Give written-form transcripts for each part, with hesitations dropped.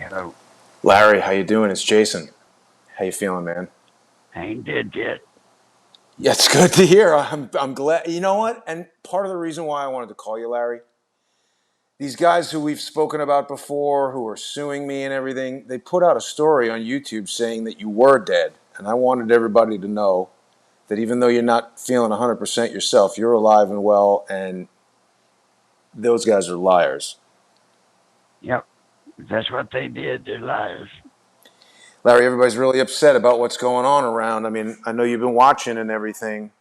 Hello. Larry, how you doing? It's Jason. How you feeling, man? Ain't dead yet. Yeah, it's good to hear. I'm glad. You know what? And part of the reason why I wanted to call you, Larry, these guys who we've spoken about before, who are suing me and everything, they put out a story on YouTube saying that you were dead, and I wanted everybody to know that even though you're not feeling 100% yourself, you're alive and well, and those guys are liars. Yep. That's what they did. They're liars. Larry, everybody's really upset about what's going on around. I mean, I know you've been watching and everything.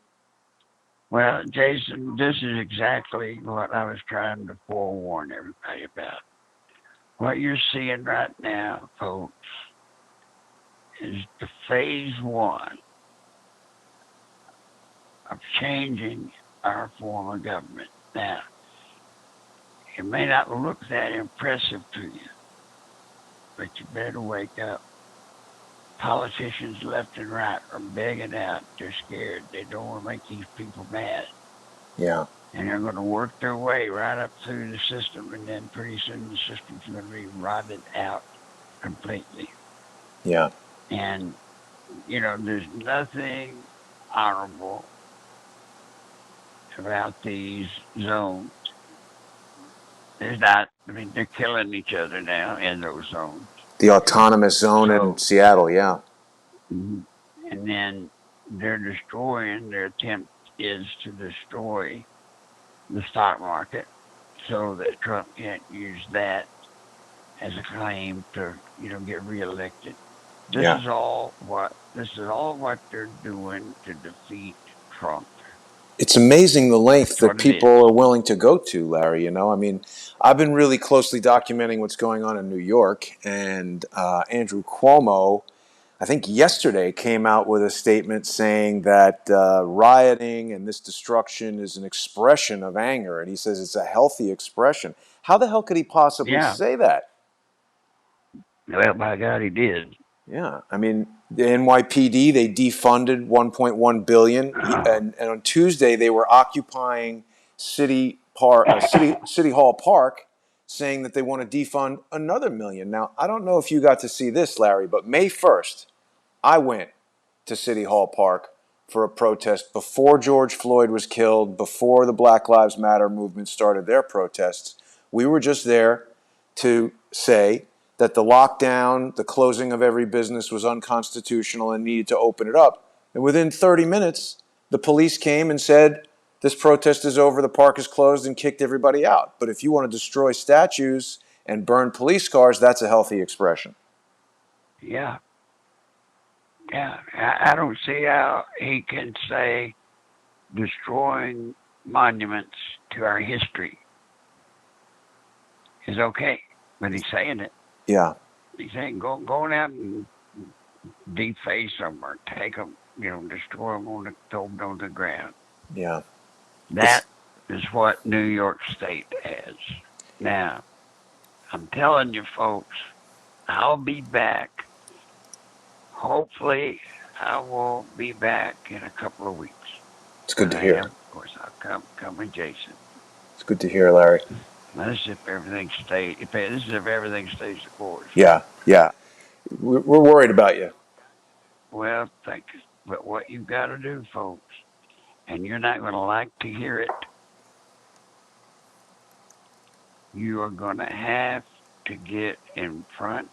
Well, Jason, this is exactly what I was trying to forewarn everybody about. What you're seeing right now, folks, is the phase one of changing our form of government. Now, it may not look that impressive to you, but you better wake up. Politicians left and right are begging out. They're scared. They don't want to make these people mad. Yeah, And they're going to work their way right up through the system, and then pretty soon the system's going to be rotted out completely. yeah. And, there's nothing honorable about these zones. There's not, I mean, they're killing each other now in those zones. The autonomous zone in So, Seattle, yeah. and then they're destroying, their attempt is to destroy the stock market so that Trump can't use that as a claim to, get reelected. Yeah. This is all what they're doing to defeat Trump. It's amazing the length That's that what it is. people are willing to go to, Larry. I mean, I've been really closely documenting what's going on in New York, and Andrew Cuomo, I think yesterday, came out with a statement saying that rioting and this destruction is an expression of anger, and he says it's a healthy expression. How the hell could he possibly Yeah. say that? Well, by God, he did. Yeah, I mean the NYPD, they defunded 1.1 billion, and on Tuesday they were occupying City Hall Park, saying that they want to defund another million. Now I don't know if you got to see this, Larry, but May 1st, I went to City Hall Park for a protest before George Floyd was killed, before the Black Lives Matter movement started their protests. We were just there to say that the lockdown, the closing of every business was unconstitutional and needed to open it up. And within 30 minutes, the police came and said, this protest is over, the park is closed, and kicked everybody out. But if you want to destroy statues and burn police cars, that's a healthy expression. Yeah. Yeah. I don't see how he can say destroying monuments to our history is okay, but he's saying it. Yeah, He's saying going out and deface them or take them, destroy them throw them on the ground. yeah. It's That is what New York State has. Now, I'm telling you, folks, I'll be back. Hopefully, I will be back in a couple of weeks. it's good When to I hear. am, of course, I'll come with Jason. It's good to hear, Larry. Now, this is if everything stays. This is if everything stays the course. Yeah, yeah. We're worried about you. Well, thank you. But what you've got to do, folks, and you're not going to like to hear it, you are going to have to get in front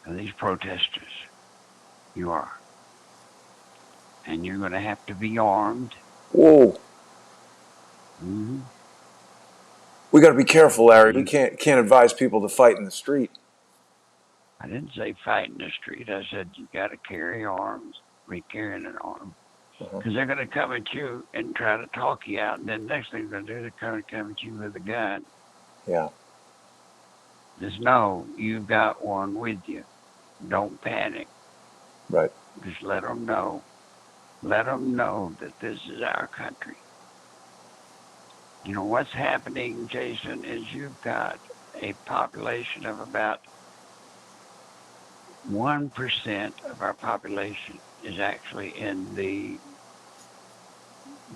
of these protesters. You are. And you're going to have to be armed. Whoa. Mm-hmm. We got to be careful, Larry. We You, can't advise people to fight in the street. I didn't say fight in the street. I said you got to carry arms, be carrying an arm. Uh-huh. Because they're going to come at you and try to talk you out. And then next thing they're going to do, they're going to come at you with a gun. Yeah, Just know you've got one with you. Don't panic. right. Just let them know. Let them know that this is our country. What's happening, Jason, is you've got a population of about 1% of our population is actually in the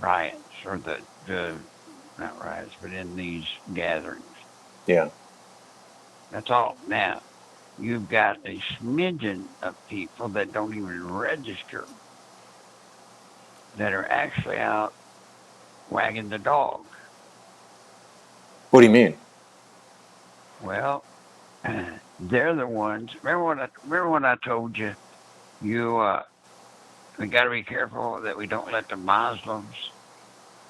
riots or the not riots, but in these gatherings. Yeah, That's all. Now, you've got a smidgen of people that don't even register that are actually out wagging the dog. What do you mean? Well, they're the ones. Remember when I told you you we got to be careful that we don't let the Muslims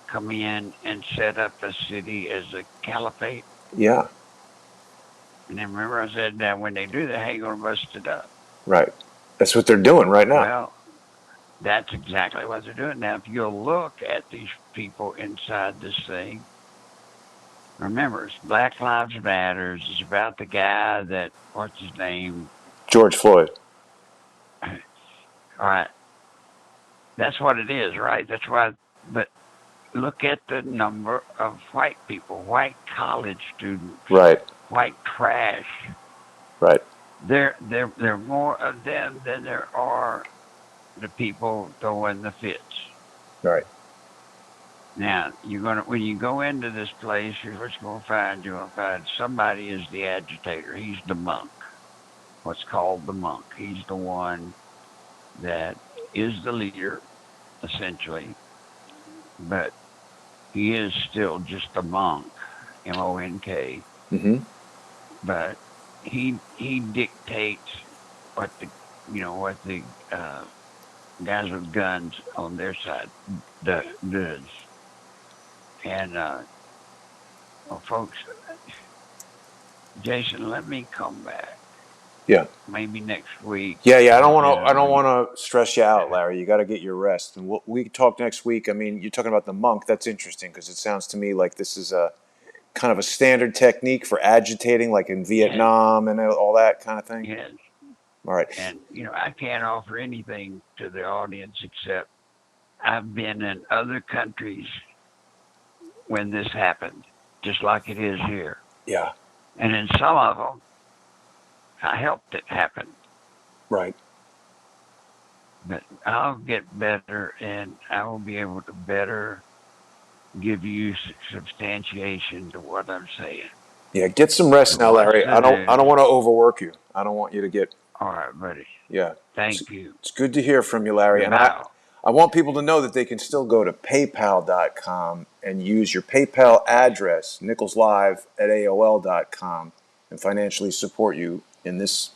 come in and set up a city as a caliphate. Yeah, And then remember I said that when they do that, how you gonna bust it up? right. That's what they're doing right now. Well, that's exactly what they're doing now. If you'll look at these people inside this thing, remember it's Black Lives Matters. It's about the guy that what's his name? George Floyd. All right, that's what it is, right? That's why. But look at the number of white people, white college students, Right, white trash. right. There are more of them than there are the people throwing the fits. Right. Now you're gonna when you go into this place, you're what you're gonna find. You're gonna find somebody is the agitator. He's the monk. What's called the monk. He's the one that is the leader, essentially, but he is still just a monk, MONK. Mm-hmm. But he dictates what the what the guys with guns on their side does. And well, folks, Jason, let me come back Yeah. maybe next week. Yeah. I don't Like want to. I I know don't you. want to stress you out, Larry. You got to get your rest, and we talk next week. I mean, you're talking about the monk. That's interesting because it sounds to me like this is a kind of a standard technique for agitating, like in Yes, Vietnam and all that kind of thing. yes. All right. And I can't offer anything to the audience except I've been in other countries when this happened, just like it is here. Yeah. And in some of them, I helped it happen. Right. But I'll get better and I will be able to better give you substantiation to what I'm saying. Yeah. Get some rest So now, watch Larry. the I don't. I news. don't want to overwork you. I don't want you to get. All right, buddy. Yeah. It's, Thank you. it's good to hear from you, Larry. And Goodbye. I want people to know that they can still go to paypal.com and use your PayPal address, nicholslive at AOL.com, and financially support you in this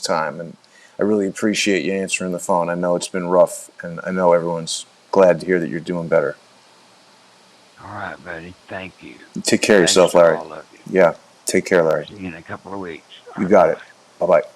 time. And I really appreciate you answering the phone. I know it's been rough, and I know everyone's glad to hear that you're doing better. All right, buddy. Thank you. Take care of Thanks yourself, to Larry. all of you. Yeah. Take care, Larry. See you in a couple of weeks. All You right, bye got it. bye. Bye bye.